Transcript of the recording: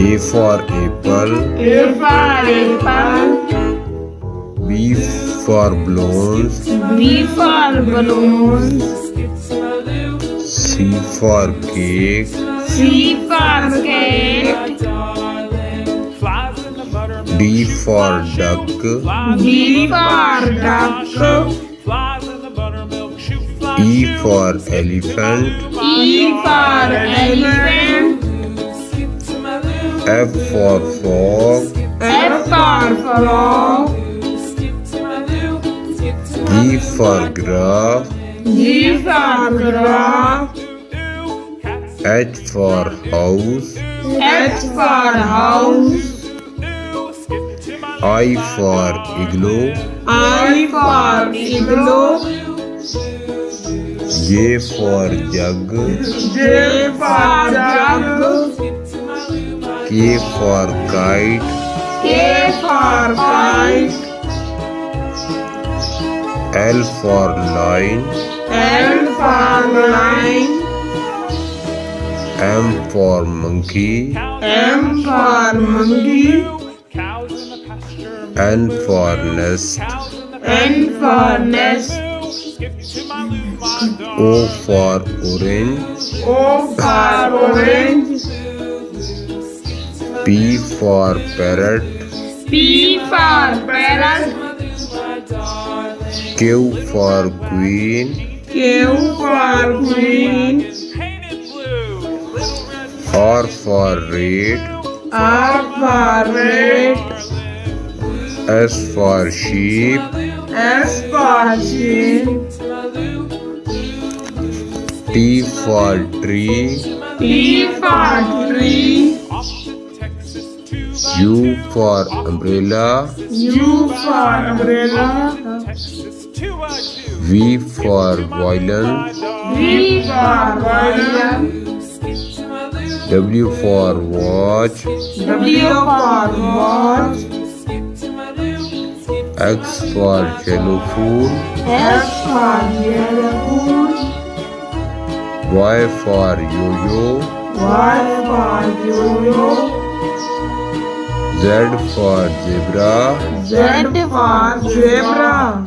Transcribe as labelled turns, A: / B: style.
A: A for apple.
B: A for apple.
A: B for balloons.
B: B for balloons.
A: C for cake.
B: C for cake.
A: D for duck.
B: D for duck.
A: E for elephant.
B: E for elephant.
A: F for frog.
B: F for frog.
A: G for giraffe.
B: G for giraffe.
A: H for house.
B: H for house.
A: I for igloo.
B: I for igloo.
A: J for jug.
B: J for jug.
A: K for kite.
B: K for kite.
A: L for line.
B: L for line.
A: M for monkey.
B: M for monkey.
A: N for nest.
B: N for nest.
A: O for orange.
B: O for orange.
A: P for parrot.
B: P for parrot.
A: Q for queen.
B: Q for queen.
A: R for red.
B: R for red.
A: S for sheep.
B: S for sheep.
A: T for tree.
B: T for tree.
A: U for umbrella.
B: U for umbrella.
A: V for violin.
B: V for violin.
A: W for watch.
B: W for watch.
A: X for xylophone.
B: X for xylophone.
A: Y for yo-yo.
B: Y for yo-yo.
A: Z for zebra.
B: Z for zebra.